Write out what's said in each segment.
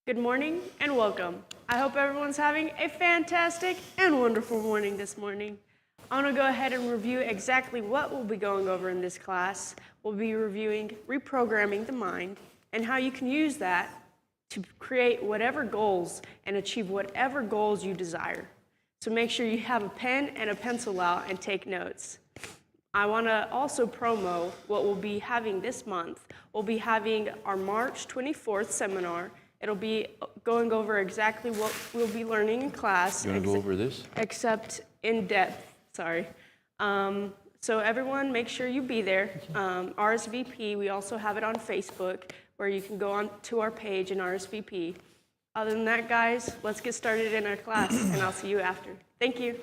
Good morning and welcome. I hope everyone's having a fantastic and wonderful morning this morning. I'm going to go ahead and review exactly what we'll be going over in this class. We'll be reviewing reprogramming the mind and how you can use that to create whatever goals and achieve whatever goals you desire. So make sure you have a pen and a pencil out and take notes. I want to also promo what we'll be having this month. We'll be having our March 24th seminar. It'll be going over exactly what we'll be learning in class. You want to go over this? Except in depth, sorry. So everyone, make sure you be there. RSVP, we also have it on Facebook, where you can go on to our page and RSVP. Other than that, guys, let's get started in our class, and I'll see you after. Thank you.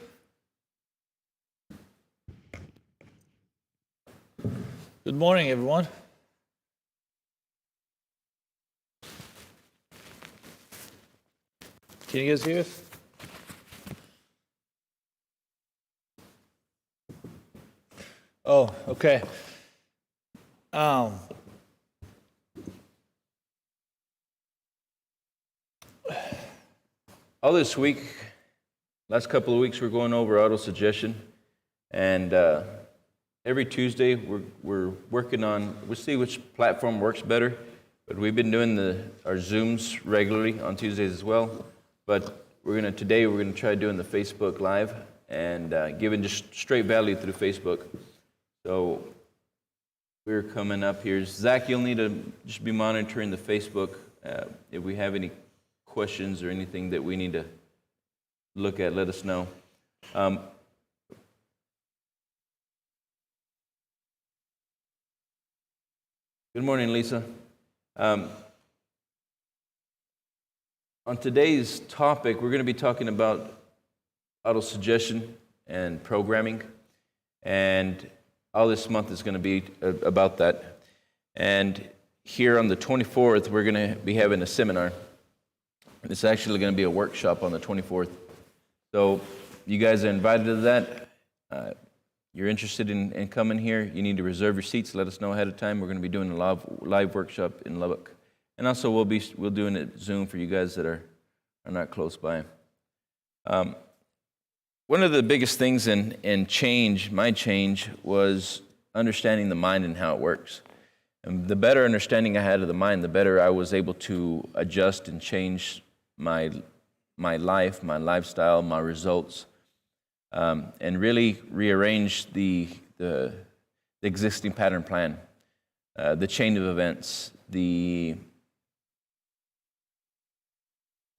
Good morning, everyone. Can you guys hear us? Oh, okay. All this week, last couple of weeks, we're going over auto-suggestion. And every Tuesday, we're working on, we'll see which platform works better. But we've been doing our Zooms regularly on Tuesdays as well. But today we're gonna try doing the Facebook Live and giving just straight value through Facebook. So we're coming up here. Zach, you'll need to just be monitoring the Facebook. If we have any questions or anything that we need to look at, let us know. Good morning, Lisa. On today's topic, we're going to be talking about auto-suggestion and programming, and all this month is going to be about that. And here on the 24th, we're going to be having a seminar. It's actually going to be a workshop on the 24th. So you guys are invited to that. You're interested in coming here, you need to reserve your seats. Let us know ahead of time. We're going to be doing a live workshop in Lubbock. And also we'll doing it Zoom for you guys that are not close by. One of the biggest things in change, my change, was understanding the mind and how it works. And the better understanding I had of the mind, the better I was able to adjust and change my life, my lifestyle, my results, and really rearrange the existing pattern plan, the chain of events, the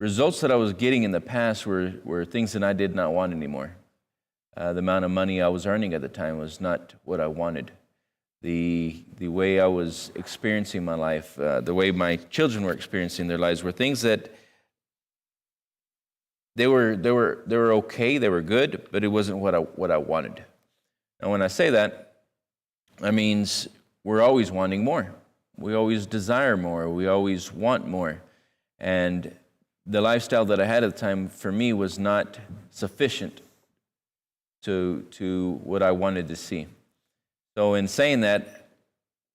results that I was getting in the past were things that I did not want anymore. The amount of money I was earning at the time was not what I wanted. The way I was experiencing my life, the way my children were experiencing their lives were things that they were okay, they were good, but it wasn't what I wanted. And when I say that, that means we're always wanting more. We always desire more. We always want more. And the lifestyle that I had at the time, for me, was not sufficient to what I wanted to see. So in saying that,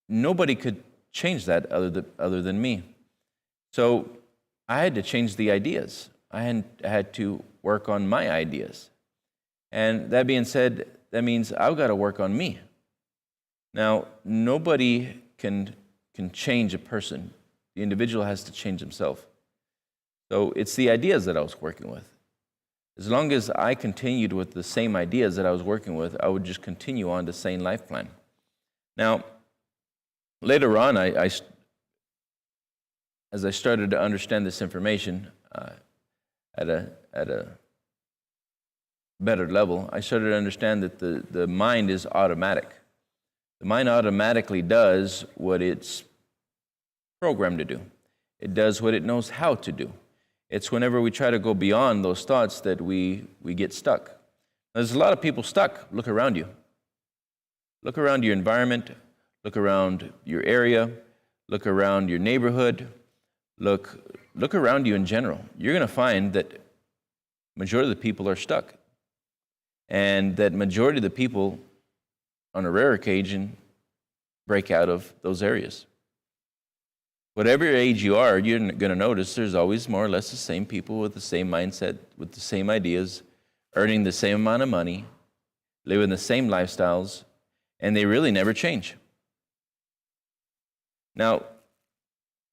nobody could change that other than me. So I had to change the ideas. I had to work on my ideas. And that being said, that means I've got to work on me. Now, nobody can change a person. The individual has to change himself. So it's the ideas that I was working with. As long as I continued with the same ideas that I was working with, I would just continue on the same life plan. Now, later on, as I started to understand this information at a better level, I started to understand that the mind is automatic. The mind automatically does what it's programmed to do. It does what it knows how to do. It's whenever we try to go beyond those thoughts that we get stuck. There's a lot of people stuck. Look around you. Look around your environment. Look around your area. Look around your neighborhood. Look around you in general. You're going to find that majority of the people are stuck. And that majority of the people, on a rare occasion, break out of those areas. whatever age you are, you're going to notice there's always more or less the same people with the same mindset, with the same ideas, earning the same amount of money, living the same lifestyles, and they really never change. Now,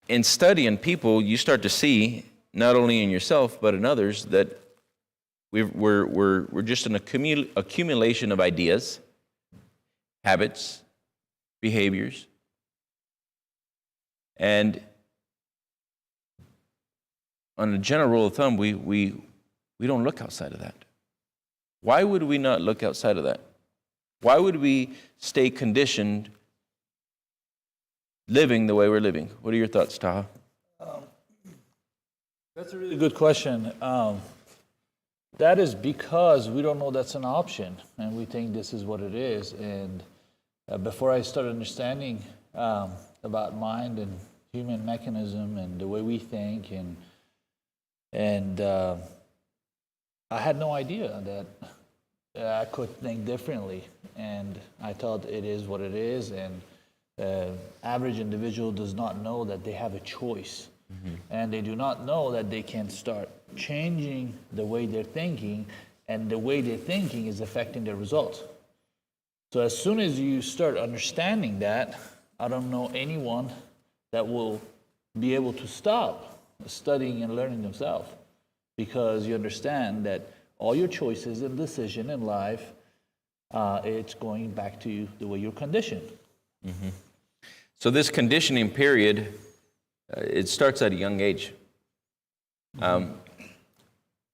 in studying people, you start to see, not only in yourself, but in others, that we're just an accumulation of ideas, habits, behaviors, and on a general rule of thumb, we don't look outside of that. Why would we not look outside of that? Why would we stay conditioned living the way we're living? What are your thoughts, Taha? That's a really good question. That is because we don't know that's an option, and we think this is what it is. And before I started understanding about mind and human mechanism and the way we think, and I had no idea that I could think differently, and I thought it is what it is, and average individual does not know that they have a choice, and they do not know that they can start changing the way they're thinking, and the way they're thinking is affecting their results. So as soon as you start understanding that, I don't know anyone that will be able to stop studying and learning themselves, because you understand that all your choices and decision in life, it's going back to the way you're conditioned. So this conditioning period, it starts at a young age.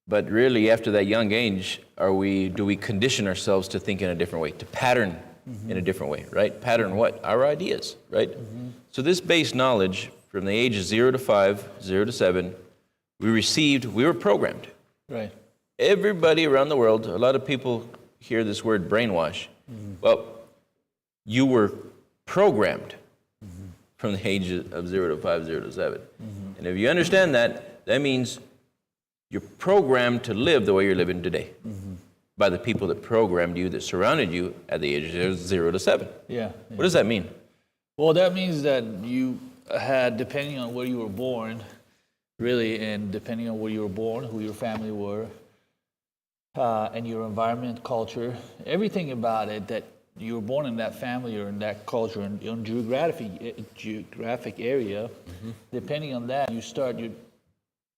But really, after that young age, do we condition ourselves to think in a different way, to pattern in a different way, right? Pattern what? Our ideas, right? So this base knowledge from the age of 0 to 5, 0 to 7, we were programmed. Right. Everybody around the world, a lot of people hear this word brainwash. Well, you were programmed from the age of 0 to 5, 0 to 7. And if you understand that, that means you're programmed to live the way you're living today by the people that programmed you, that surrounded you at the age of 0 to 7. Yeah. What does that mean? Well, that means that you had, depending on where you were born, really, and depending on where you were born, who your family were, and your environment, culture, everything about it, that you were born in that family or in that culture, in geographic area, depending on that, you start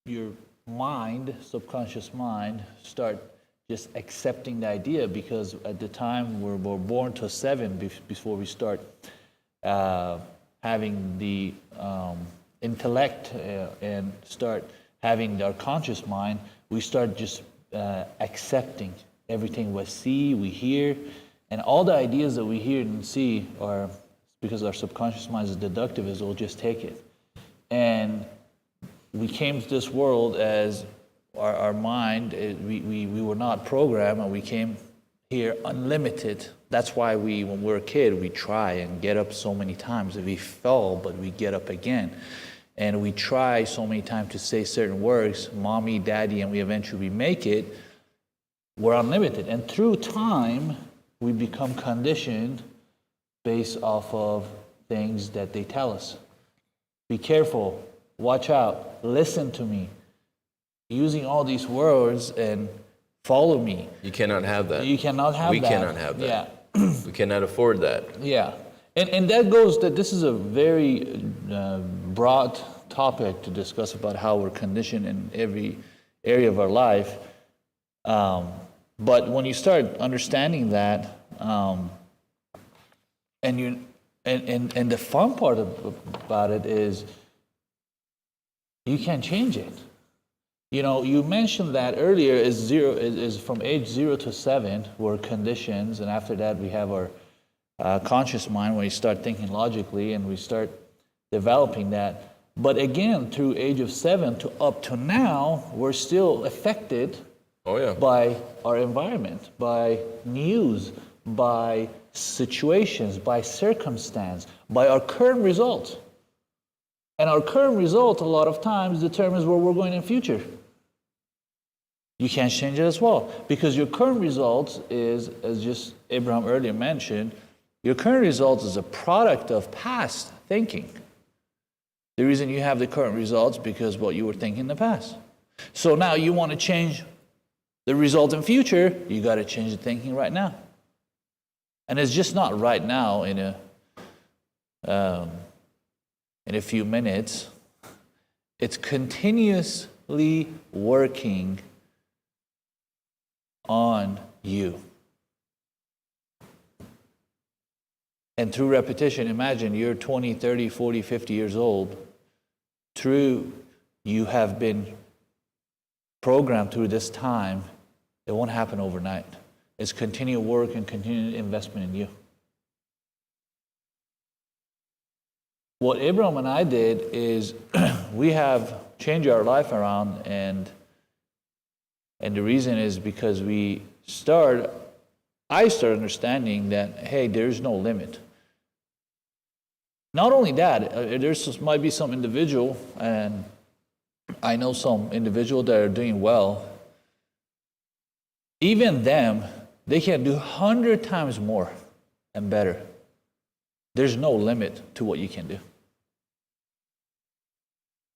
your mind, subconscious mind, start just accepting the idea, because at the time we're born to 7 before we start having the intellect and start having our conscious mind, we start just accepting everything we see, we hear, and all the ideas that we hear and see are, because our subconscious mind is deductive, is we'll just take it. And we came to this world as our mind, we were not programmed, and we came here unlimited. That's why when we're a kid, we try and get up so many times. We fall, but we get up again. And we try so many times to say certain words, mommy, daddy, and we eventually make it. We're unlimited. And through time, we become conditioned based off of things that they tell us. Be careful, watch out, listen to me. Using all these words and follow me. You cannot have that. You cannot have that. We cannot have that. Yeah. We cannot afford that. Yeah. And that goes, that this is a very broad topic to discuss about how we're conditioned in every area of our life. But when you start understanding that, and the fun part about it is you can't change it. You know, you mentioned that earlier is from age 0 to 7 were conditions, and after that we have our conscious mind, where we start thinking logically and we start developing that. But again, through age of 7 to up to now, we're still affected by our environment, by news, by situations, by circumstance, by our current results. And our current result a lot of times determines where we're going in the future. You can't change it as well, because your current results is, as just Abraham earlier mentioned, your current results is a product of past thinking. The reason you have the current results because what you were thinking in the past. So now you want to change the result in future, you got to change the thinking right now. And it's just not right now in a few minutes. It's continuously working on you. And through repetition, imagine you're 20, 30, 40, 50 years old. Through you have been programmed through this time. It won't happen overnight. It's continued work and continued investment in you. What Abraham and I did is we have changed our life around, and the reason is because I started understanding that, hey, there's no limit. Not only that, might be some individual, and I know some individual that are doing well. Even them, they can do 100 times more and better. There's no limit to what you can do.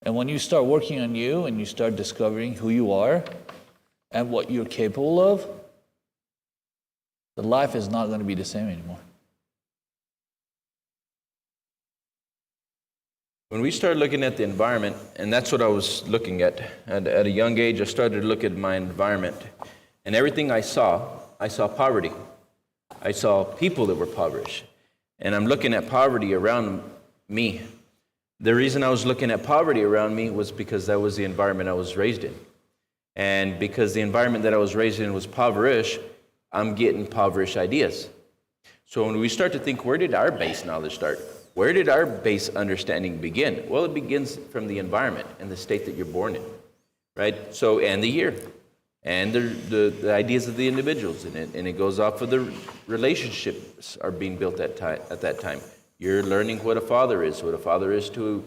And when you start working on you and you start discovering who you are and what you're capable of, the life is not going to be the same anymore. When we started looking at the environment, and that's what I was looking at a young age, I started to look at my environment. And everything I saw poverty. I saw people that were impoverished. And I'm looking at poverty around me. The reason I was looking at poverty around me was because that was the environment I was raised in. And because the environment that I was raised in was impoverished, I'm getting impoverished ideas. So when we start to think, where did our base knowledge start? Where did our base understanding begin? Well, it begins from the environment and the state that you're born in, right? So, and the year, and the ideas of the individuals in it, and it goes off of the relationships are being built at that time. You're learning what a father is to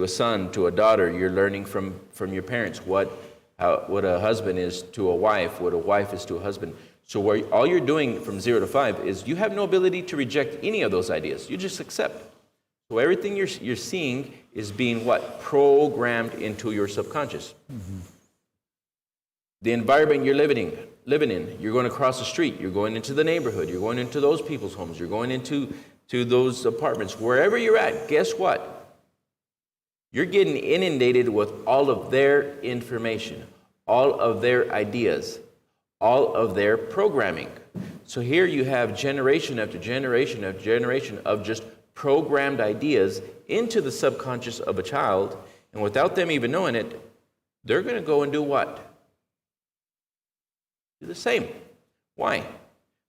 a son, to a daughter. You're learning from your parents what a husband is to a wife, what a wife is to a husband. So all you're doing from 0 to 5 is you have no ability to reject any of those ideas. You just accept. So everything you're seeing is being what? Programmed into your subconscious. Mm-hmm. The environment you're living in, you're going across the street, you're going into the neighborhood, you're going into those people's homes, you're going into those apartments. Wherever you're at, guess what? You're getting inundated with all of their information, all of their ideas, all of their programming. So here you have generation after generation after generation of just programmed ideas into the subconscious of a child, and without them even knowing it, they're going to go and do what? Do the same. Why?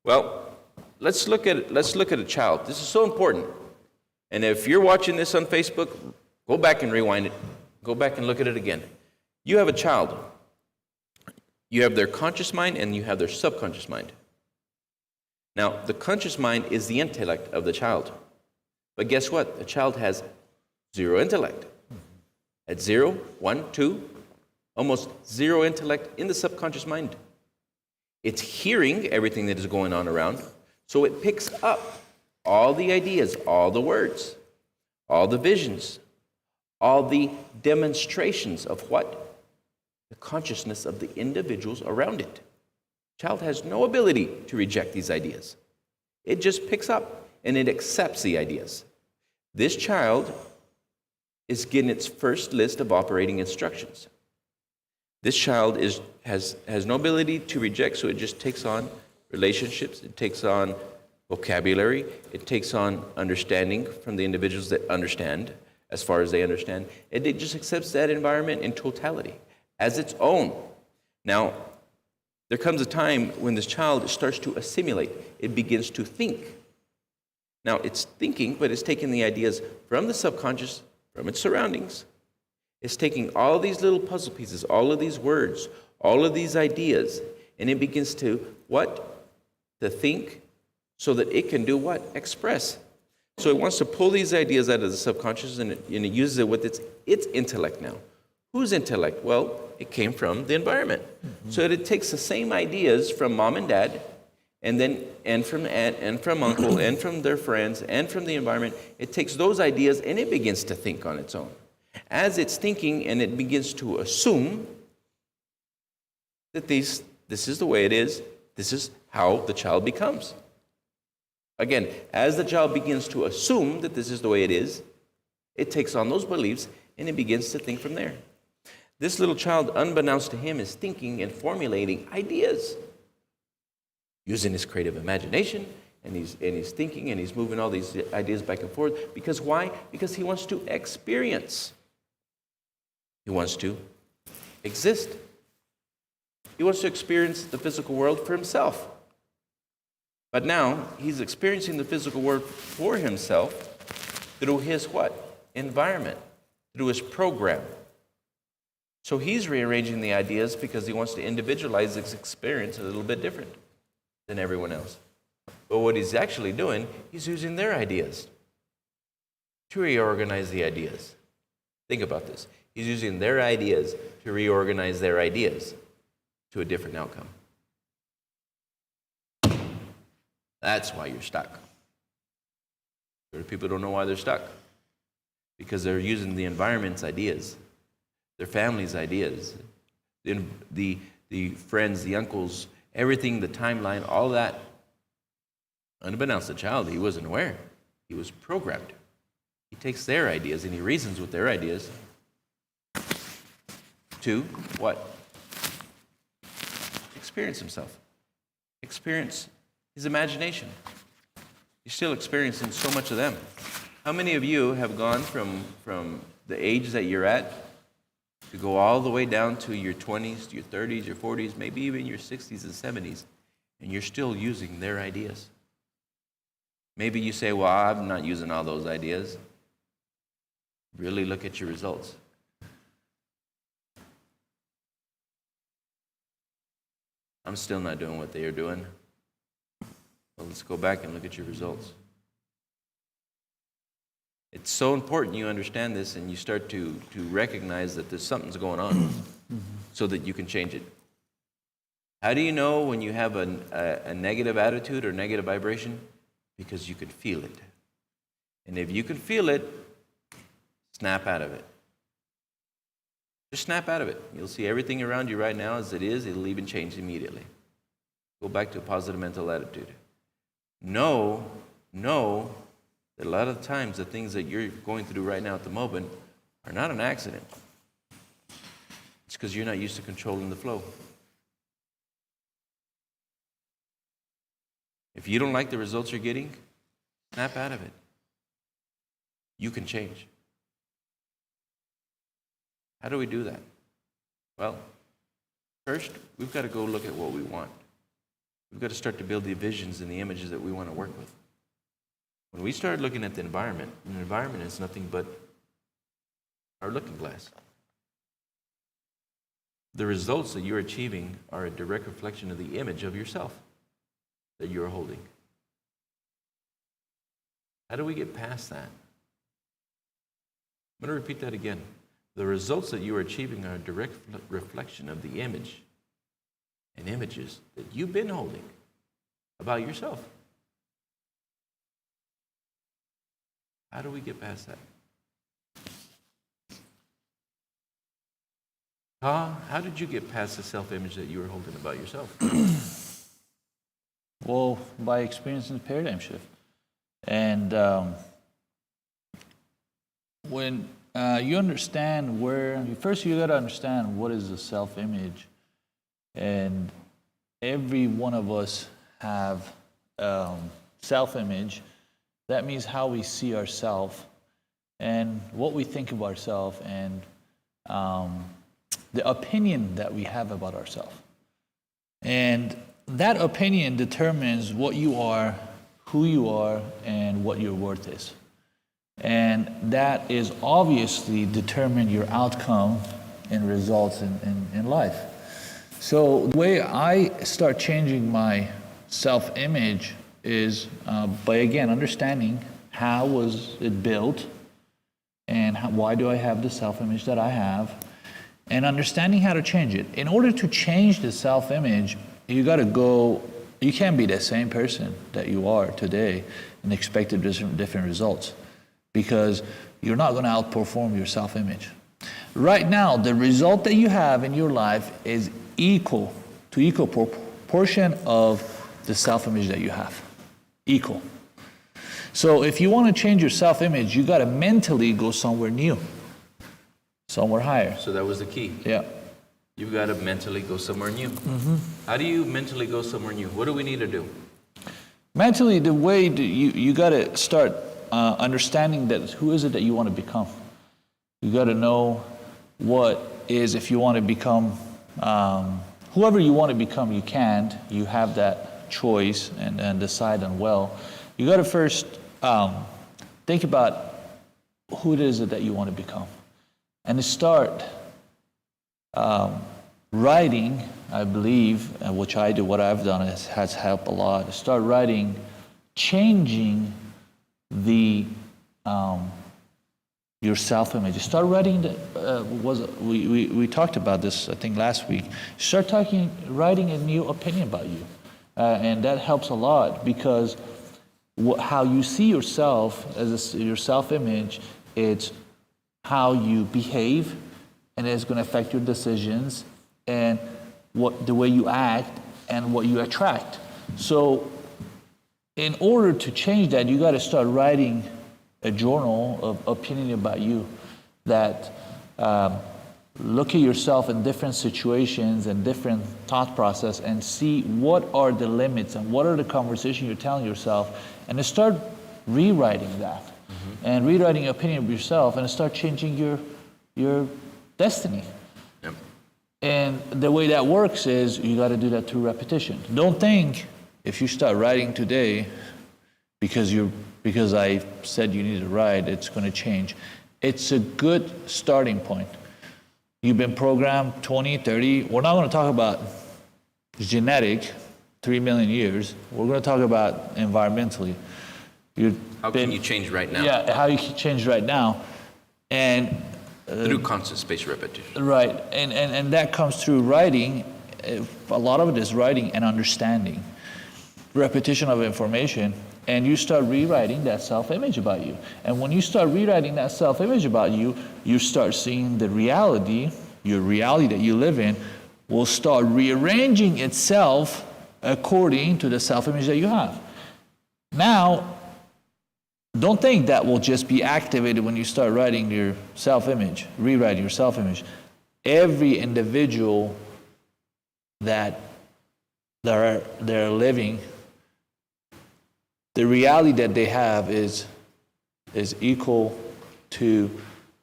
Well, let's look at a child. This is so important. And if you're watching this on Facebook, go back and rewind it. Go back and look at it again. You have a child. You have their conscious mind and you have their subconscious mind. Now, the conscious mind is the intellect of the child. But guess what? The child has 0 intellect. At 0, 1, 2, almost 0 intellect in the subconscious mind. It's hearing everything that is going on around, so it picks up all the ideas, all the words, all the visions, all the demonstrations of what? The consciousness of the individuals around it. Child has no ability to reject these ideas. It just picks up and it accepts the ideas. This child is getting its first list of operating instructions. This child has no ability to reject, so it just takes on relationships, it takes on vocabulary, it takes on understanding from the individuals that understand, as far as they understand, and it just accepts that environment in totality as its own. Now, there comes a time when this child starts to assimilate. It begins to think. Now, it's thinking, but it's taking the ideas from the subconscious, from its surroundings. It's taking all these little puzzle pieces, all of these words, all of these ideas, and it begins to what? To think so that it can do what? Express. So it wants to pull these ideas out of the subconscious and it uses it with its intellect now. Whose intellect? Well, it came from the environment. Mm-hmm. So it takes the same ideas from mom and dad and from aunt, and from uncle, and from their friends, and from the environment. It takes those ideas and it begins to think on its own. As it's thinking and it begins to assume that this is the way it is, this is how the child becomes. Again, as the child begins to assume that this is the way it is, it takes on those beliefs and it begins to think from there. This little child, unbeknownst to him, is thinking and formulating ideas using his creative imagination, and he's thinking and he's moving all these ideas back and forth. Because why? Because he wants to experience. He wants to exist. He wants to experience the physical world for himself. But now, he's experiencing the physical world for himself through his what? Environment, through his program. So he's rearranging the ideas because he wants to individualize his experience a little bit different than everyone else. But what he's actually doing, he's using their ideas to reorganize the ideas. Think about this. He's using their ideas to reorganize their ideas to a different outcome. That's why you're stuck. People don't know why they're stuck. Because they're using the environment's ideas, their family's ideas, the friends, the uncles, everything, the timeline, all that. Unbeknownst to the child, he wasn't aware. He was programmed. He takes their ideas and he reasons with their ideas to what? Experience himself. Experience his imagination. He's still experiencing so much of them. How many of you have gone from the age that you're at to go all the way down to your 20s, your 30s, your 40s, maybe even your 60s and 70s, and you're still using their ideas? Maybe you say, well, I'm not using all those ideas. Really look at your results. I'm still not doing what they are doing. Well, let's go back and look at your results. It's so important you understand this and you start to recognize that there's something's going on so that you can change it. How do you know when you have a negative attitude or negative vibration? Because you can feel it. And if you can feel it, snap out of it. Just snap out of it. You'll see everything around you right now as it is. It'll even change immediately. Go back to a positive mental attitude. Know that a lot of times the things that you're going through right now at the moment are not an accident. It's because you're not used to controlling the flow. If you don't like the results you're getting, snap out of it. You can change. How do we do that? Well, first, we've got to go look at what we want. We've got to start to build the visions and the images that we want to work with. When we start looking at the environment is nothing but our looking glass. The results that you're achieving are a direct reflection of the image of yourself that you're holding. How do we get past that? I'm going to repeat that again. The results that you are achieving are a direct reflection of the image and images that you've been holding about yourself. How do we get past that? How did you get past the self-image that you were holding about yourself? Well, by experiencing the paradigm shift. And when you understand first you got to understand what is the self-image. And every one of us have self-image. That means how we see ourselves and what we think of ourselves and the opinion that we have about ourselves. And that opinion determines what you are, who you are, and what your worth is. And that is obviously determine your outcome and results in life. So the way I start changing my self-image is by, again, understanding how was it built and why do I have the self-image that I have, and understanding how to change it. In order to change the self-image, you You can't be the same person that you are today and expect different results, because you're not going to outperform your self-image. Right now, the result that you have in your life is equal proportion of the self-image that you have. Equal. So if you want to change your self-image, you got to mentally go somewhere new, somewhere higher. So that was the key. Yeah. You've got to mentally go somewhere new. How do you mentally go somewhere new? What do we need to do? Mentally, the way you got to start understanding that who is it that you want to become. You got to know what is, if you want to become whoever you want to become, you can't. You have that choice and decide on well. You got to first think about who it is that you want to become, and to start writing. I believe, which I do, what I've done has helped a lot. Start writing, changing the your self-image. Start writing. We talked about this, I think, last week. Start writing a new opinion about you, and that helps a lot, because how you see yourself as your self-image, it's how you behave, and it's going to affect your decisions and the way you act and what you attract. So in order to change that, you got to start writing a journal of opinion about you, that look at yourself in different situations and different thought process, and see what are the limits and what are the conversations you're telling yourself, and to start rewriting that, and rewriting your opinion of yourself, and start changing your destiny. Yep. And the way that works is you got to do that through repetition. Don't think if you start writing today because I said you need to write, it's going to change. It's a good starting point. You've been programmed 20, 30. We're not going to talk about genetic, 3 million years. We're going to talk about environmentally. How can you change right now? Yeah, how you can change right now. And through constant spaced repetition. Right, and that comes through writing. A lot of it is writing and understanding, repetition of information, and you start rewriting that self-image about you. And when you start rewriting that self-image about you, you start seeing the reality, your reality that you live in, will start rearranging itself according to the self-image that you have. Now, don't think that will just be activated when you start writing your self-image, rewriting your self-image. Every individual that they're living, the reality that they have is equal to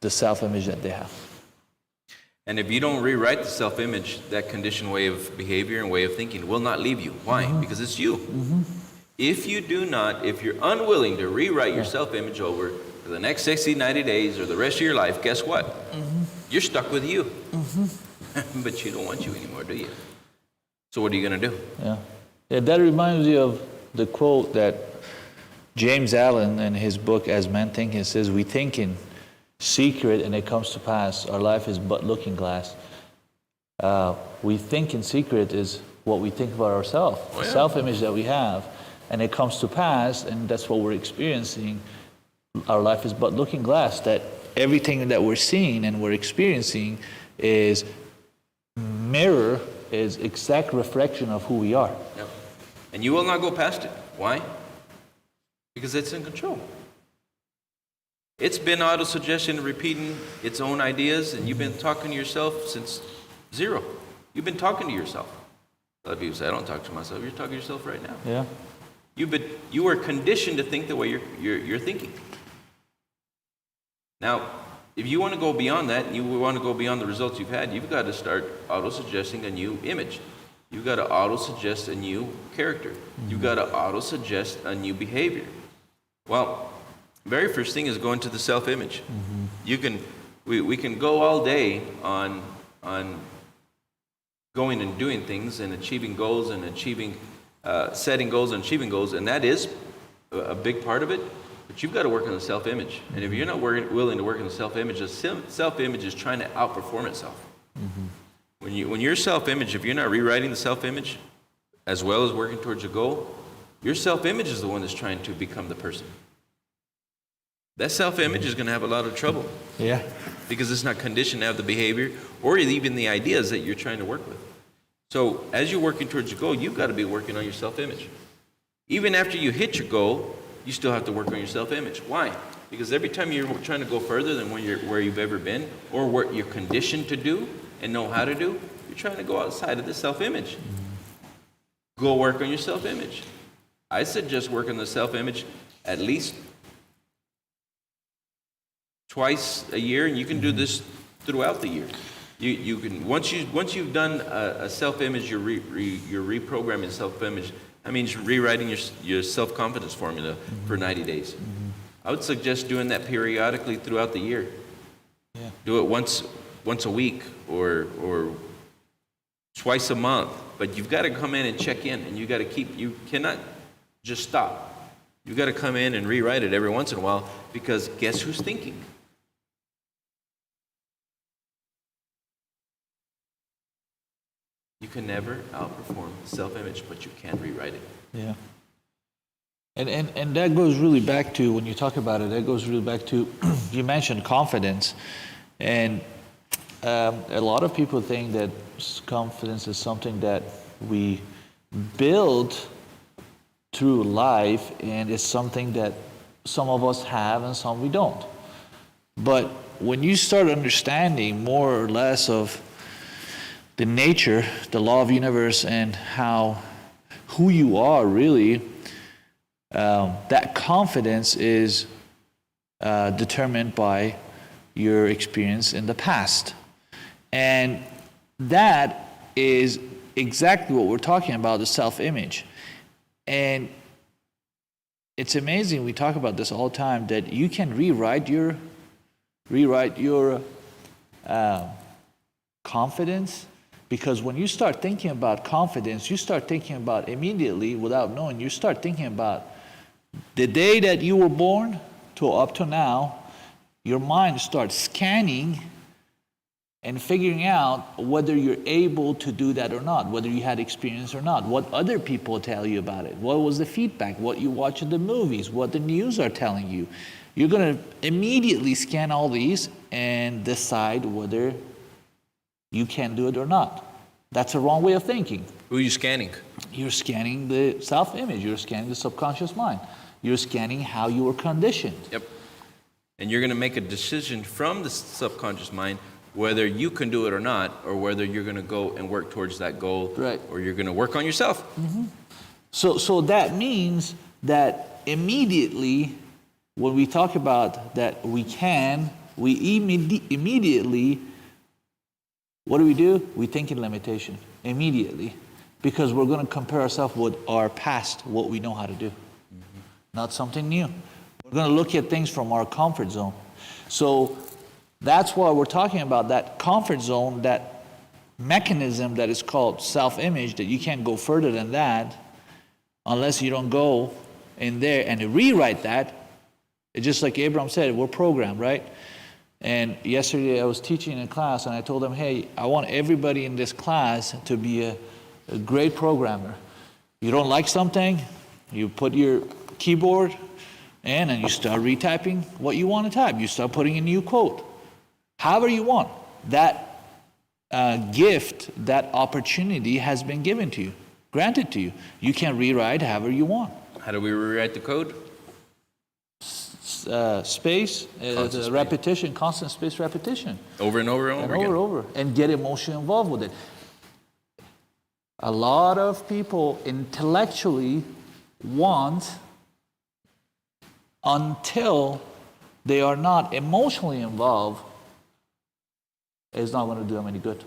the self-image that they have. And if you don't rewrite the self-image, that conditioned way of behavior and way of thinking will not leave you. Why? Because it's you. If you're unwilling to rewrite your self-image over for the next 60, 90 days or the rest of your life, guess what? You're stuck with you. But you don't want you anymore, do you? So what are you going to do? Yeah, that reminds me of the quote that James Allen in his book As Men Think, he says, we think in secret and it comes to pass. Our life is but looking glass. We think in secret is what we think about ourselves, the self-image that we have. And it comes to pass, and that's what we're experiencing. Our life is but looking glass, that everything that we're seeing and we're experiencing is exact reflection of who we are. Yep. And you will not go past it. Why? Because it's in control. It's been auto-suggestion, repeating its own ideas, and you've been talking to yourself since zero. You've been talking to yourself. A lot of people say, I don't talk to myself. You're talking to yourself right now. Yeah. You were conditioned to think the way you're thinking. Now, if you want to go beyond that, and you want to go beyond the results you've had, you've got to start auto-suggesting a new image. You've got to auto-suggest a new character. You've got to auto-suggest a new behavior. Well, very first thing is going to the self-image. We can go all day on going and doing things and achieving goals and setting goals and achieving goals, and that is a big part of it. But you've got to work on the self-image. And if you're not willing to work on the self-image, the self-image is trying to outperform itself. When your self-image, if you're not rewriting the self-image, as well as working towards your goal, your self-image is the one that's trying to become the person. That self-image is going to have a lot of trouble. Yeah. Because it's not conditioned to have the behavior or even the ideas that you're trying to work with. So as you're working towards your goal, you've got to be working on your self-image. Even after you hit your goal, you still have to work on your self-image. Why? Because every time you're trying to go further than where you've ever been, or what you're conditioned to do and know how to do, you're trying to go outside of the self-image. Go work on your self-image. I suggest work on the self-image at least twice a year, and you can do this throughout the year. You can once you've done a self-image, you're reprogramming self-image. That means rewriting your self-confidence formula for 90 days. I would suggest doing that periodically throughout the year. Yeah. Do it once a week or twice a month. But you've got to come in and check in, and you cannot just stop. You've got to come in and rewrite it every once in a while, because guess who's thinking? You can never outperform self-image, but you can rewrite it. Yeah. And that goes really back to, when you talk about it, that goes really back to, you mentioned confidence. And a lot of people think that confidence is something that we build through life, and it's something that some of us have and some we don't. But when you start understanding more or less of the nature, the law of the universe, and who you are really, that confidence is determined by your experience in the past. And that is exactly what we're talking about, the self-image. And it's amazing, we talk about this all the time, that you can rewrite your confidence. Because when you start thinking about confidence, you start thinking about immediately, without knowing, you start thinking about the day that you were born to up to now. Your mind starts scanning and figuring out whether you're able to do that or not, whether you had experience or not, what other people tell you about it, what was the feedback, what you watch in the movies, what the news are telling you. You're going to immediately scan all these and decide whether you can do it or not. That's a wrong way of thinking. Who are you scanning? You're scanning the self-image. You're scanning the subconscious mind. You're scanning how you were conditioned. Yep. And you're going to make a decision from the subconscious mind whether you can do it or not, or whether you're going to go and work towards that goal, right, or you're going to work on yourself. Mm-hmm. So that means that immediately, when we talk about that we immediately, what do? We think in limitation immediately, because we're going to compare ourselves with our past, what we know how to do, not something new. We're going to look at things from our comfort zone. So that's why we're talking about that comfort zone, that mechanism that is called self-image, that you can't go further than that unless you don't go in there and rewrite that. It's just like Abraham said, we're programmed, right? And yesterday I was teaching in class, and I told them, hey, I want everybody in this class to be a great programmer. You don't like something, you put your keyboard in and you start retyping what you want to type. You start putting a new quote. However you want. That gift, that opportunity has been given to you, granted to you. You can rewrite however you want. How do we rewrite the code? Space, repetition, constant space repetition. Over and over and over again. Over. And get emotion involved with it. A lot of people intellectually want, until they are not emotionally involved, it's not going to do them any good.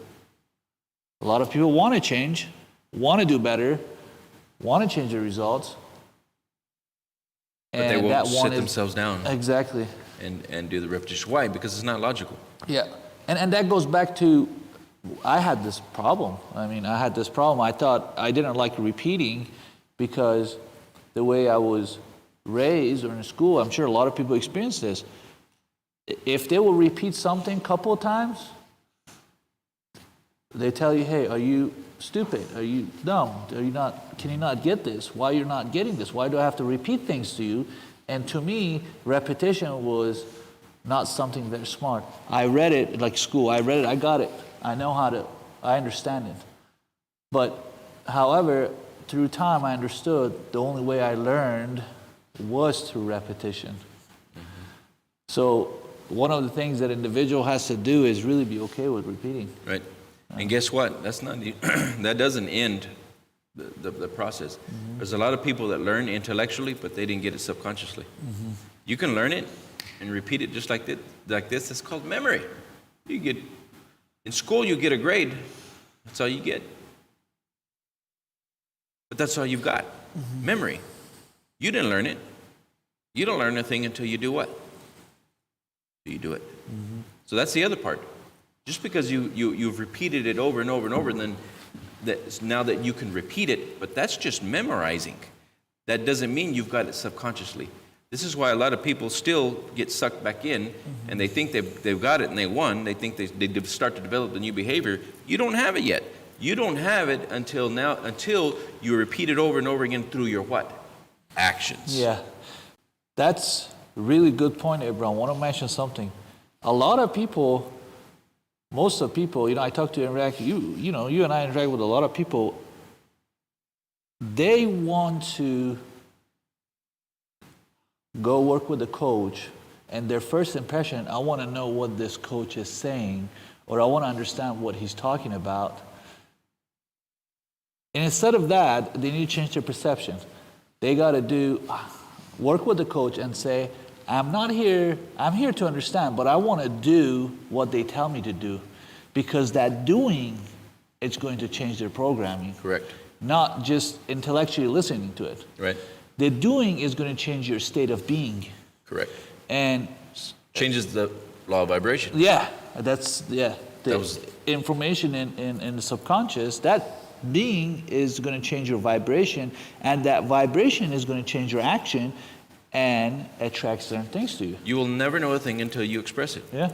A lot of people want to change, want to do better, want to change their results. But they won't sit themselves down. Exactly. And do the repetition. Why? Because it's not logical. Yeah. And that goes back to, I had this problem. I thought I didn't like repeating, because the way I was raised or in school, I'm sure a lot of people experience this. If they will repeat something a couple of times, they tell you, hey, are you stupid? Are you dumb? Are you not? Can you not get this? Why you're not getting this? Why do I have to repeat things to you? And to me, repetition was not something very smart. I read it like school. I read it. I got it. I know how to. I understand it. But, however, through time, I understood the only way I learned was through repetition. So one of the things that individual has to do is really be okay with repeating. Right. And guess what? That's not that doesn't end the process. There's a lot of people that learn intellectually, but they didn't get it subconsciously. You can learn it and repeat it just like this. It's called memory. You get in school, you get a grade. That's all you get. But that's all you've got. Memory. You didn't learn it. You don't learn a thing until you do what? You do it. So that's the other part. Just because you've repeated it over and over and over, and then now that you can repeat it, but that's just memorizing. That doesn't mean you've got it subconsciously. This is why a lot of people still get sucked back in, and they think they've got it and they won. They think they start to develop the new behavior. You don't have it yet. You don't have it until you repeat it over and over again through your what? Actions. Yeah. That's a really good point, Abraham. I want to mention something. A lot of people, most of the people, I talk to you and I interact with a lot of people. They want to go work with a coach, and their first impression, I want to know what this coach is saying, or I want to understand what he's talking about. And instead of that, they need to change their perception. They got to work with the coach and say, I'm here to understand, but I want to do what they tell me to do, because that doing, it's going to change their programming. Correct. Not just intellectually listening to it. Right. The doing is going to change your state of being. Correct. And changes the law of vibration. Yeah, that's the That was information in the subconscious. That being is going to change your vibration, and that vibration is going to change your action and attract certain things to you. You will never know a thing until you express it. Yeah.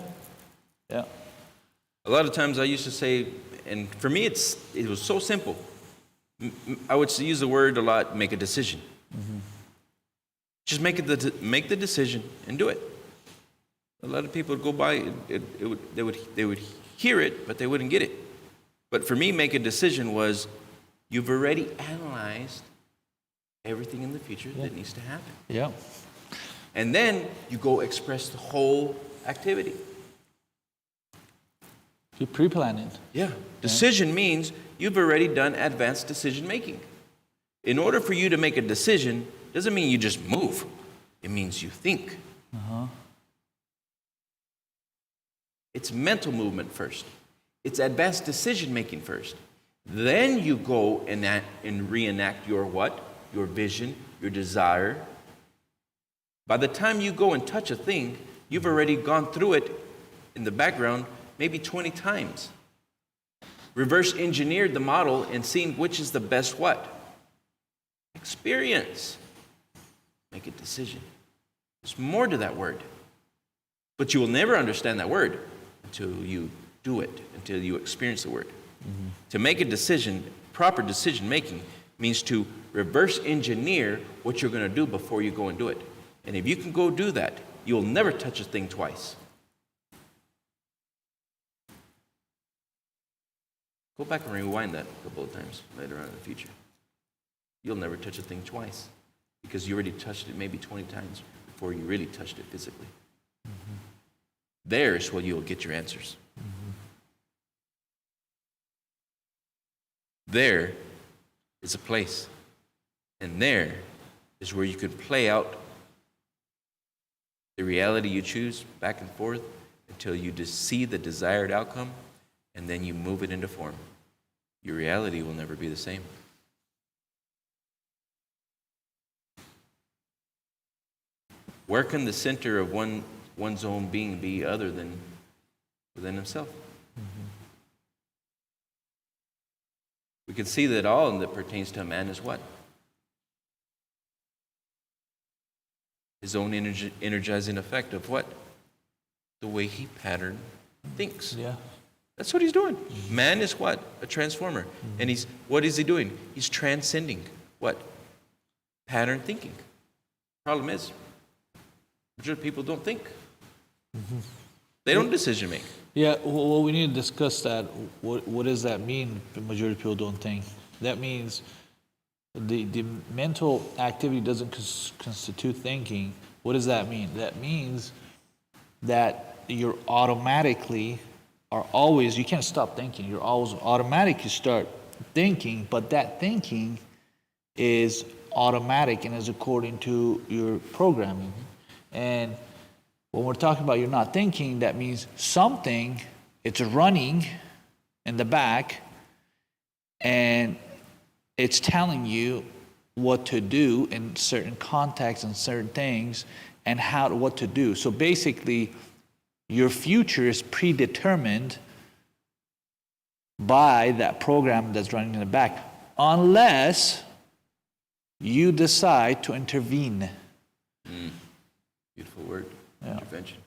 A lot of times I used to say, and for me it was so simple. I would use the word a lot, make a decision. Just make the decision and do it. A lot of people would go by, they would hear it, but they wouldn't get it. But for me, make a decision was, you've already analyzed everything in the future that needs to happen. Yeah. And then you go express the whole activity. You pre-plan it. Yeah. Decision means you've already done advanced decision making. In order for you to make a decision, doesn't mean you just move. It means you think. It's mental movement first. It's advanced decision making first. Then you go and reenact your what? Your vision, your desire. By the time you go and touch a thing, you've already gone through it in the background maybe 20 times. Reverse engineered the model and seen which is the best what? Experience. Make a decision. There's more to that word. But you will never understand that word until you do it, until you experience the word. To make a decision, proper decision making, means to reverse engineer what you're going to do before you go and do it. And if you can go do that, you'll never touch a thing twice. Go back and rewind that a couple of times later on in the future. You'll never touch a thing twice, because you already touched it maybe 20 times before you really touched it physically. There's where you'll get your answers. There is a place, and there is where you can play out the reality you choose back and forth until you just see the desired outcome, and then you move it into form. Your reality will never be the same. Where can the center of one's own being be other than within himself? We can see that all that pertains to a man is what? His own energizing effect of what? The way he patterned thinks. Yeah. That's what he's doing. Man is what? A transformer. And what is he doing? He's transcending what? Pattern thinking. Problem is, majority of people don't think. They don't decision make. Yeah, well, we need to discuss that. What does that mean? The majority of people don't think. That means the mental activity doesn't constitute thinking. What does that mean? That means that you're automatically are always, you can't stop thinking. You're always automatic. You start thinking, but that thinking is automatic and is according to your programming. And when we're talking about you're not thinking, that means something, it's running in the back and it's telling you what to do in certain contexts and certain things and what to do. So basically, your future is predetermined by that program that's running in the back, unless you decide to intervene. Beautiful word. Yeah. Intervention.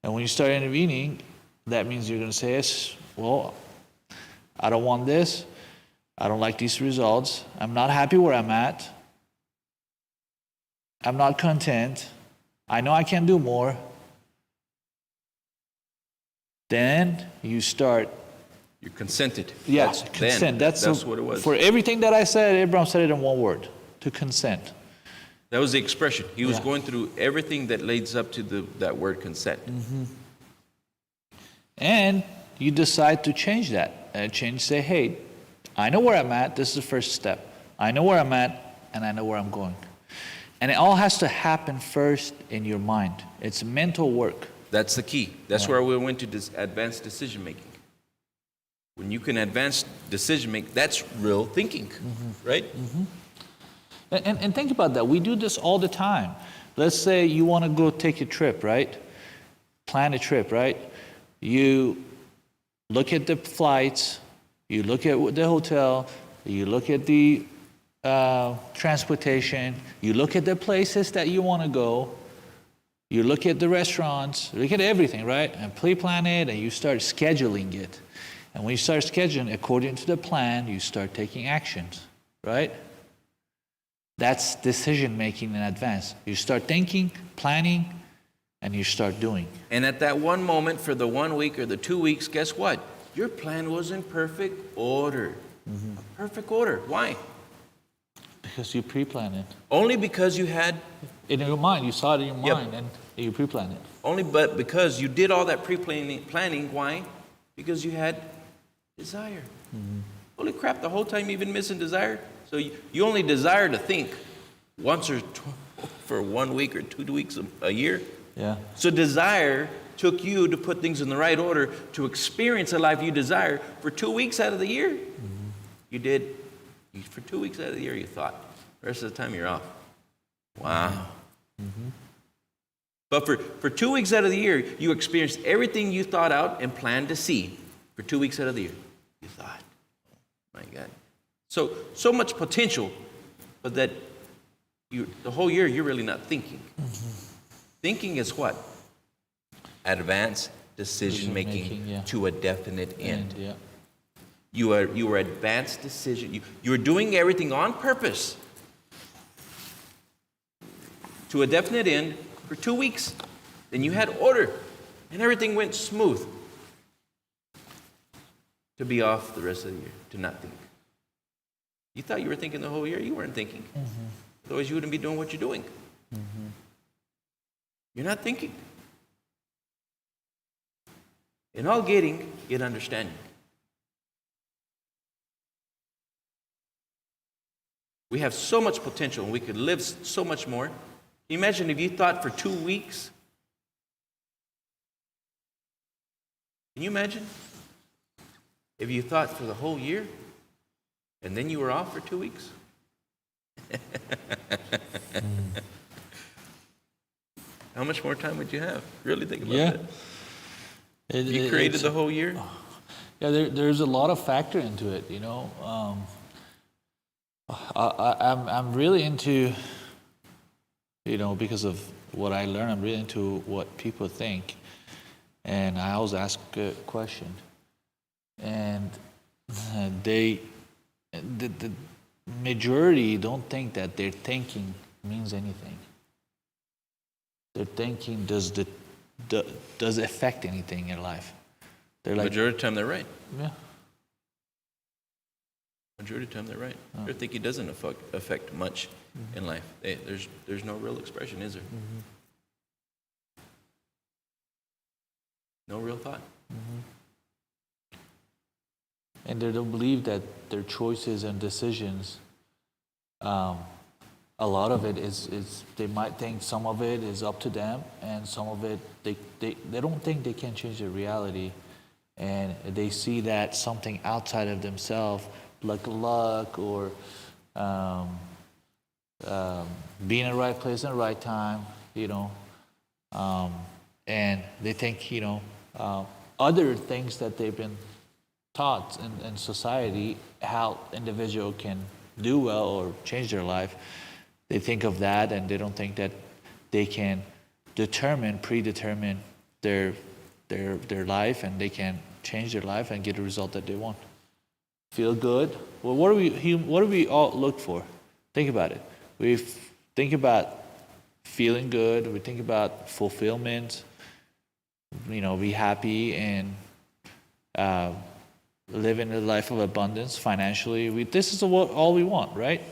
And when you start intervening, that means you're going to say, yes, well, I don't want this. I don't like these results. I'm not happy where I'm at. I'm not content. I know I can do more. Then you start. You're consented. Yeah, consent. That's what it was. For everything that I said, Abraham said it in one word: to consent. That was the expression. He was going through everything that leads up to that word consent. And you decide to change that. Say, hey, I know where I'm at. This is the first step. I know where I'm at, and I know where I'm going. And it all has to happen first in your mind. It's mental work. That's the key. That's where we went to this advanced decision making. When you can advance decision making, that's real thinking, right? And think about that. We do this all the time. Let's say you want to go take a trip, right? Plan a trip, right? You look at the flights, you look at the hotel, you look at the transportation, you look at the places that you want to go, you look at the restaurants, look at everything, right? And pre-plan it, and you start scheduling it. And when you start scheduling according to the plan, you start taking actions, right? That's decision making in advance. You start thinking, planning, and you start doing. And at that one moment, for the 1 week or the 2 weeks, guess what? Your plan was in perfect order. Perfect order. Why? Because you pre-planned it. Only because you had... In your mind. You saw it in your mind, and you pre-planned it. Only but because you did all that pre-planning. Why? Because you had desire. Holy crap, the whole time you've been missing desire. So you only desire to think once or for 1 week or 2 weeks a year. Yeah. So desire took you to put things in the right order to experience a life you desire for 2 weeks out of the year. You did. For 2 weeks out of the year, you thought. The rest of the time, you're off. Wow. But for 2 weeks out of the year, you experienced everything you thought out and planned to see for 2 weeks out of the year. You thought, oh my God. So much potential, but that the whole year you're really not thinking. Thinking is what? Advanced decision making to a definite end. You are advanced decision. You are doing everything on purpose to a definite end for 2 weeks. Then you had order, and everything went smooth. To be off the rest of the year, to not think. You thought you were thinking the whole year. You weren't thinking. Otherwise, you wouldn't be doing what you're doing. You're not thinking. In all getting, get understanding. We have so much potential, and we could live so much more. Can you imagine if you thought for 2 weeks? Can you imagine? If you thought for the whole year, and then you were off for 2 weeks? How much more time would you have? Really think about that. You created the whole year? Yeah, there's a lot of factor into it, you know. I'm really into, you know, because of what I learned, I'm really into what people think. And I always ask a question. And the majority don't think that their thinking means anything. Their thinking does affect anything in life. They're like, Majority of the time, they're right. yeah. Majority of the time, they're right. Their thinking doesn't affect much in life. There's no real expression, is there? No real thought. And they don't believe that their choices and decisions, a lot of it is they might think some of it is up to them, and some of it they don't think they can change their reality, and they see that something outside of themselves, like luck or being in the right place in the right time, and they think other things that they've been taught in society, how individual can do well or change their life. They think of that, and they don't think that they can predetermine their life, and they can change their life and get the result that they want. Feel good. Well, what do we all look for? Think about it. We think about feeling good. We think about fulfillment. Be happy and live in a life of abundance financially. This is all we want, right?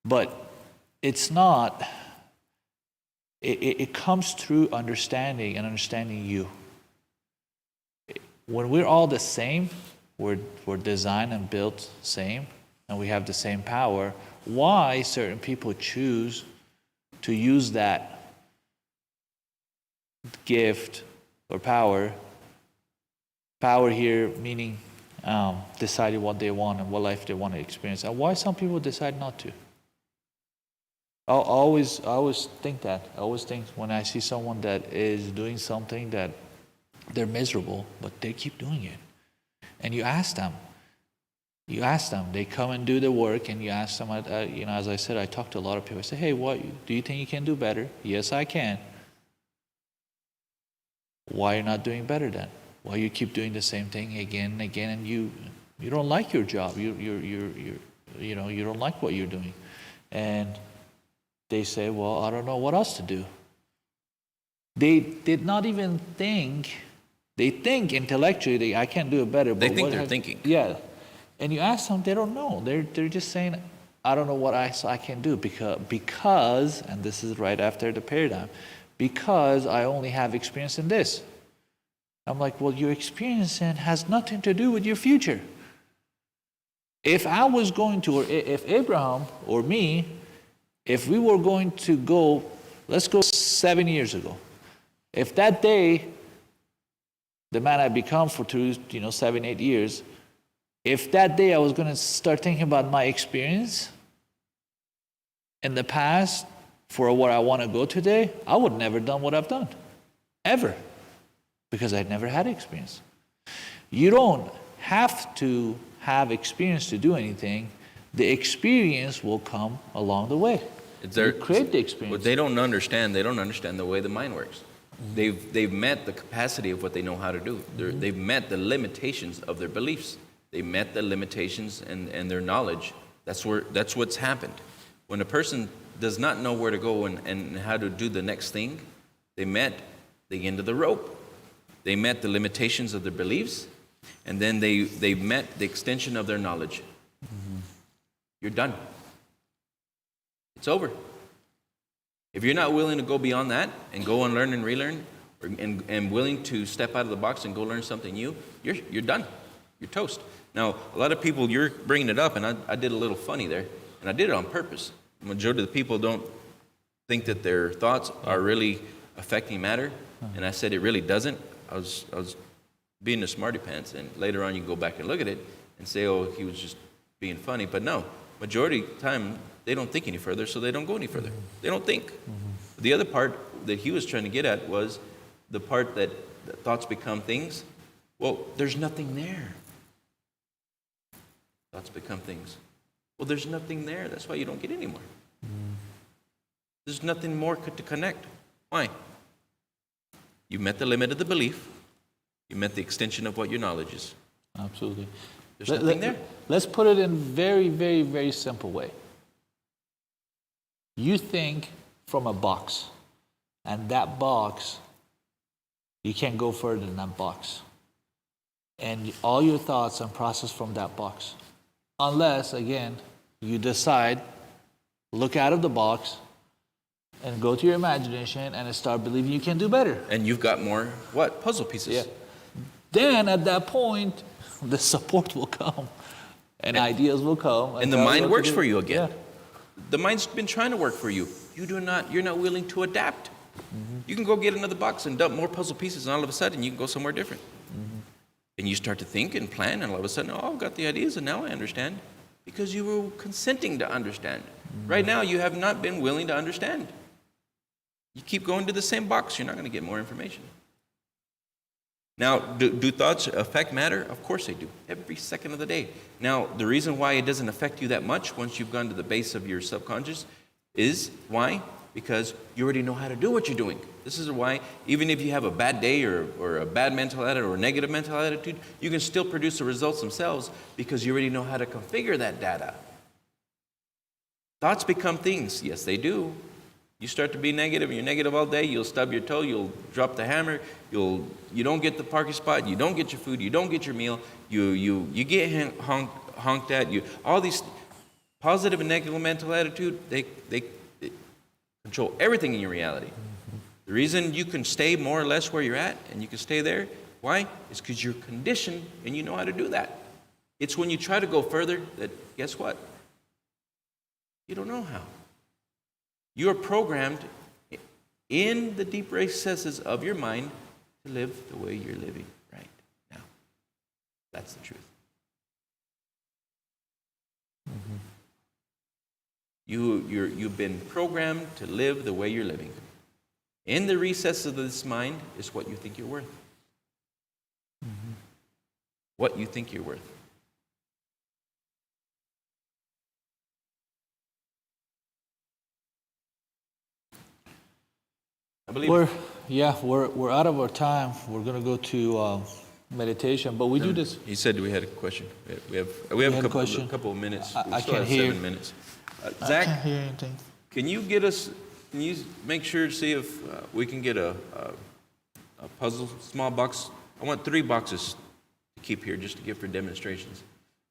But it's not. It comes through understanding you. When we're all the same, we're designed and built same, and we have the same power. Why certain people choose to use that gift or power here meaning deciding what they want and what life they want to experience, and why some people decide not to. I always think that. I always think when I see someone that is doing something that they're miserable, but they keep doing it. And you ask them, they come and do the work, and you ask them, as I said, I talk to a lot of people. I say, hey, what do you think you can do better? Yes, I can. Why are you not doing better then? Why you keep doing the same thing again and again, and you don't like your job. You don't like what you're doing. And they say, well, I don't know what else to do. They did not even think. They think intellectually, I can do it better. But They think they're thinking. Yeah. And you ask them, they don't know. They're just saying, I don't know what I can do because, and this is right after the paradigm, because I only have experience in this. I'm like, well, your experience has nothing to do with your future. If I was going to, or if Abraham or me, if we were going to go, let's go 7 years ago. If that day, the man I become for 7, 8 years, if that day I was going to start thinking about my experience in the past for what I want to go today, I would never done what I've done, ever, because I'd never had experience. You don't have to have experience to do anything. The experience will come along the way. You create the experience. What they don't understand the way the mind works. They've met the capacity of what they know how to do. They've met the limitations of their beliefs. They met the limitations and their knowledge. That's what's happened. When a person does not know where to go and how to do the next thing, they met the end of the rope. They met the limitations of their beliefs, and then they met the extension of their knowledge. You're done. It's over. If you're not willing to go beyond that and go and learn and relearn, and willing to step out of the box and go learn something new, you're done. You're toast. Now, a lot of people, you're bringing it up, and I did a little funny there, and I did it on purpose. The majority of the people don't think that their thoughts are really affecting matter, and I said it really doesn't. I was being a smarty pants, and later on you go back and look at it and say, oh, he was just being funny. But no, majority of the time, they don't think any further, so they don't go any further. They don't think. The other part that he was trying to get at was the part that thoughts become things. Well, there's nothing there. Thoughts become things. Well, there's nothing there. That's why you don't get any more. There's nothing more to connect. Why? You met the limit of the belief. You met the extension of what your knowledge is. Absolutely. There's nothing there. Let's put it in very, very, very simple way. You think from a box, and that box, you can't go further than that box. And all your thoughts are processed from that box. Unless, again, you decide, look out of the box, and go to your imagination and start believing you can do better. And you've got more, what? Puzzle pieces. Yeah. Then at that point, the support will come, and ideas will come. And the mind works for you again. Yeah. The mind's been trying to work for you. You're not willing to adapt. You can go get another box and dump more puzzle pieces, and all of a sudden you can go somewhere different. And you start to think and plan, and all of a sudden, oh, I've got the ideas, and now I understand. Because you were consenting to understand. Right now, you have not been willing to understand. You keep going to the same box, you're not going to get more information. Now, do thoughts affect matter? Of course they do, every second of the day. Now, the reason why it doesn't affect you that much once you've gone to the base of your subconscious is, why? Because you already know how to do what you're doing. This is why, even if you have a bad day or a bad mental attitude or a negative mental attitude, you can still produce the results themselves because you already know how to configure that data. Thoughts become things. Yes, they do. You start to be negative, and you're negative all day, you'll stub your toe, you'll drop the hammer, you don't get the parking spot, you don't get your food, you don't get your meal, you get honked at, all these positive and negative mental attitude, they control everything in your reality. The reason you can stay more or less where you're at, and you can stay there, why? It's because you're conditioned, and you know how to do that. It's when you try to go further that, guess what? You don't know how. You are programmed in the deep recesses of your mind to live the way you're living right now. That's the truth. You've been programmed to live the way you're living. In the recesses of this mind is what you think you're worth. What you think you're worth. I believe we're out of our time. We're gonna go to meditation, but we do this. He said we had a question. We have a couple of minutes. I still can't have hear. 7 minutes. I Zach, can't hear anything. can you make sure to see if we can get a puzzle, small box? I want 3 boxes to keep here just to give for demonstrations.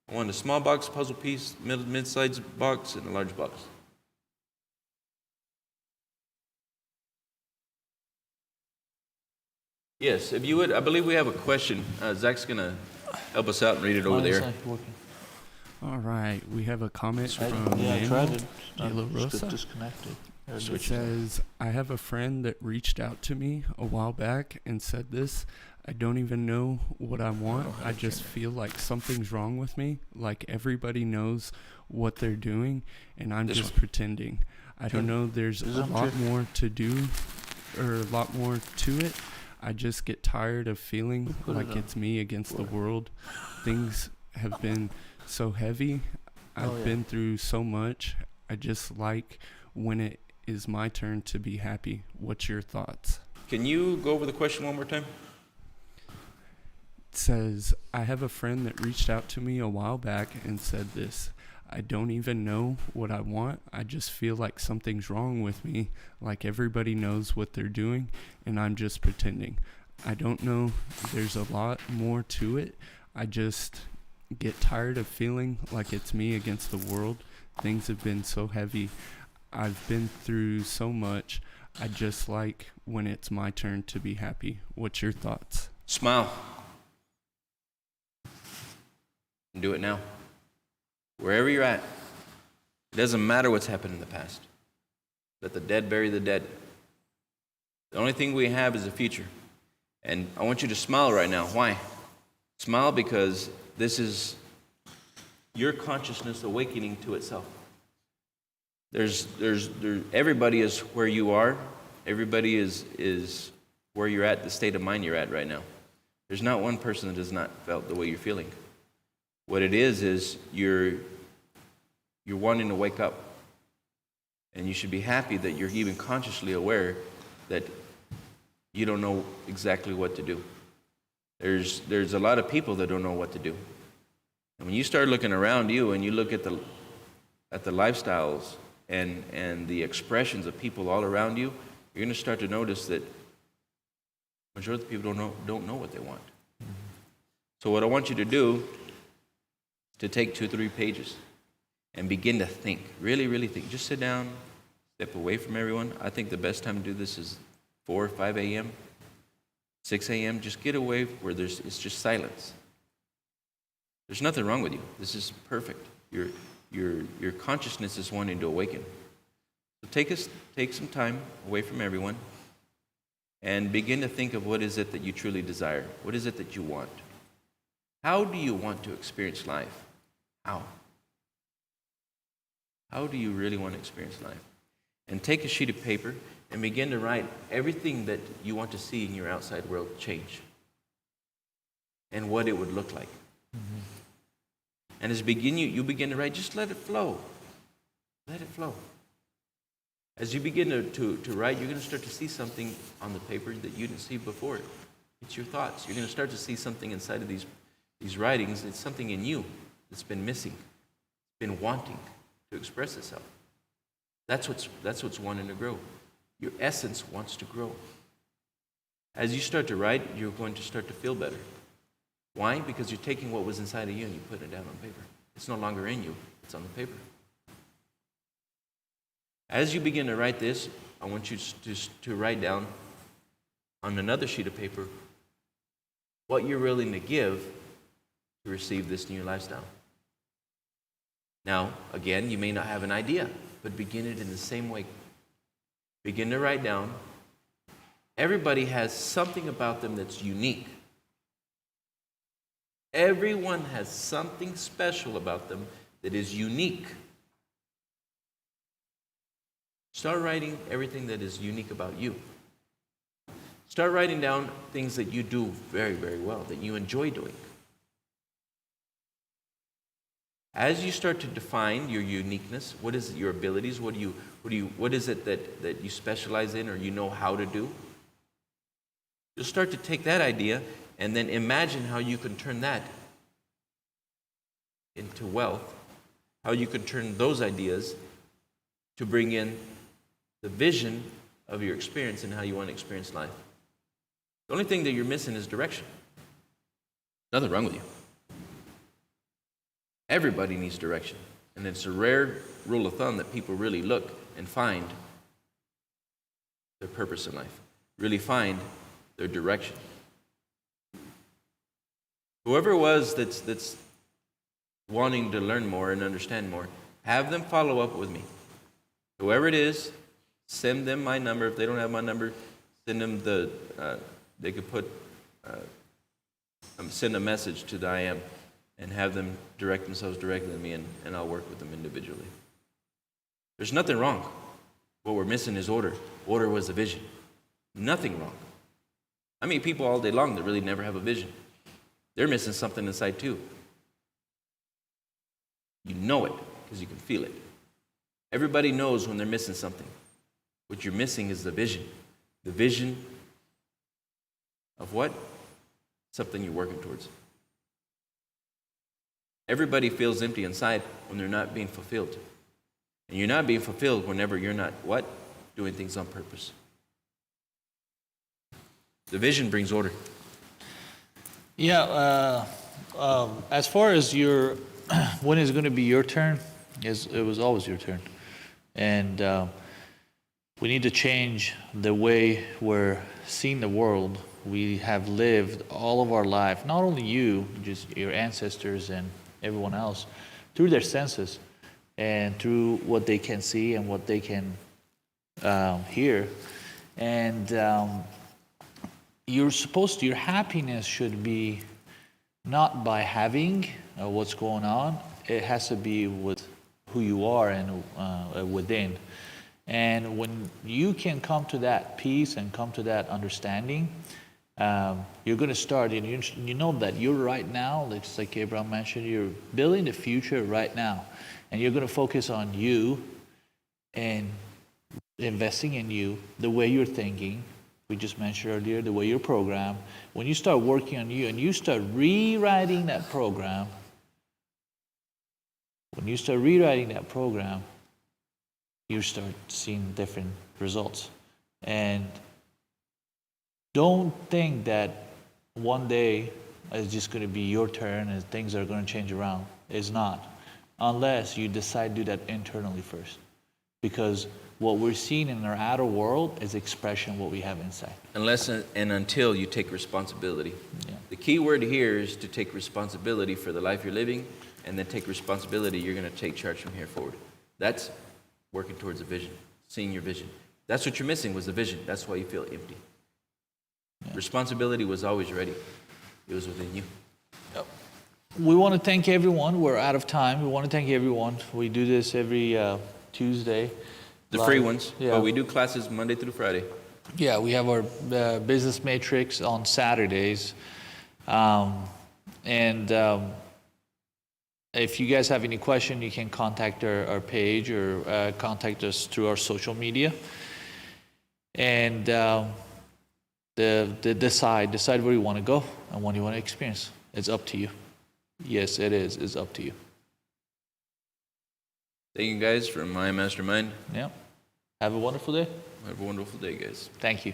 I want a small box puzzle piece, mid-sized box, and a large box. Yes, if you would, I believe we have a question. Zach's going to help us out and read it over there. All right, we have a comment from I tried it. De La It's Rosa. disconnected. It says, I have a friend that reached out to me a while back and said this. I don't even know what I want. I just feel like something's wrong with me, like everybody knows what they're doing, and I'm just pretending. I don't know, there's a lot more to do, or a lot more to it. I just get tired of feeling like it's me against the world. Things have been so heavy. I've been through so much. I just like when it is my turn to be happy. What's your thoughts? Can you go over the question one more time? It says, I have a friend that reached out to me a while back and said this. I don't even know what I want. I just feel like something's wrong with me, like everybody knows what they're doing, and I'm just pretending. I don't know. There's a lot more to it. I just get tired of feeling like it's me against the world. Things have been so heavy. I've been through so much. I just like when it's my turn to be happy. What's your thoughts? Smile. And do it now. Wherever you're at, it doesn't matter what's happened in the past. Let the dead bury the dead. The only thing we have is the future. And I want you to smile right now. Why? Smile because this is your consciousness awakening to itself. Everybody is where you are. Everybody is where you're at, the state of mind you're at right now. There's not one person that has not felt the way you're feeling. What it is you're wanting to wake up. And you should be happy that you're even consciously aware that you don't know exactly what to do. There's a lot of people that don't know what to do. And when you start looking around you and you look at the lifestyles and the expressions of people all around you, you're going to start to notice that majority of the people don't know what they want. So what I want you to do is to take 2 or 3 pages and begin to think, really, really think. Just sit down, step away from everyone. I think the best time to do this is 4 or 5 a.m., 6 a.m. Just get away where it's just silence. There's nothing wrong with you. This is perfect. Your consciousness is wanting to awaken. So take some time away from everyone and begin to think of what is it that you truly desire. What is it that you want? How do you want to experience life? How? How do you really want to experience life? And take a sheet of paper and begin to write everything that you want to see in your outside world change and what it would look like. Mm-hmm. And as you begin to write, just let it flow. Let it flow. As you begin to write, you're going to start to see something on the paper that you didn't see before. It's your thoughts. You're going to start to see something inside of these writings. It's something in you that's been missing, been wanting to express itself. That's what's wanting to grow. Your essence wants to grow. As you start to write, you're going to start to feel better. Why? Because you're taking what was inside of you and you put it down on paper. It's no longer in you, it's on the paper. As you begin to write this, I want you to write down on another sheet of paper what you're willing to give to receive this new lifestyle. Now, again, you may not have an idea, but begin it in the same way. Begin to write down. Everybody has something about them that's unique. Everyone has something special about them that is unique. Start writing everything that is unique about you. Start writing down things that you do very, very well, that you enjoy doing. As you start to define your uniqueness, what is it, your abilities? What is it that you specialize in or you know how to do? You'll start to take that idea and then imagine how you can turn that into wealth, how you can turn those ideas to bring in the vision of your experience and how you want to experience life. The only thing that you're missing is direction. Nothing wrong with you. Everybody needs direction. And it's a rare rule of thumb that people really look and find their purpose in life, really find their direction. Whoever it was that's wanting to learn more and understand more, have them follow up with me. Whoever it is, send them my number. If they don't have my number, send them they could put, send a message to the IM and have them direct themselves directly to me, and I'll work with them individually. There's nothing wrong. What we're missing is order. Order was the vision. Nothing wrong. I meet people all day long that really never have a vision. They're missing something inside too. You know it because you can feel it. Everybody knows when they're missing something. What you're missing is the vision. The vision of what? Something you're working towards. Everybody feels empty inside when they're not being fulfilled. And you're not being fulfilled whenever you're not, what? Doing things on purpose. The vision brings order. Yeah, as far as when is going to be your turn, it was always your turn. And we need to change the way we're seeing the world. We have lived all of our life, not only you, just your ancestors and everyone else, through their senses and through what they can see and what they can hear. And your happiness should be not by having what's going on. It has to be with who you are and within. And when you can come to that peace and come to that understanding, you're going to start, and you know that you're right now, just like Abraham mentioned, you're building the future right now. And you're going to focus on you and investing in you, the way you're thinking, we just mentioned earlier, the way you're programmed, when you start working on you and you start rewriting that program, you start seeing different results. And don't think that one day it's just going to be your turn and things are going to change around. It's not. Unless you decide to do that internally first. Because what we're seeing in our outer world is expression of what we have inside. Unless and until you take responsibility. Yeah. The key word here is to take responsibility for the life you're living, and then take responsibility. You're going to take charge from here forward. That's working towards a vision, seeing your vision. That's what you're missing, was the vision. That's why you feel empty. Yeah. Responsibility was always ready. It was within you. Yep. We want to thank everyone. We're out of time. We want to thank everyone. We do this every Tuesday. The free ones. Yeah. But we do classes Monday through Friday. Yeah, we have our business matrix on Saturdays. If you guys have any question, you can contact our page or contact us through our social media. And decide where you want to go and what you want to experience. It's up to you. Yes, it is. It's up to you. Thank you guys from my mastermind. Yeah. Have a wonderful day. Have a wonderful day, guys. Thank you.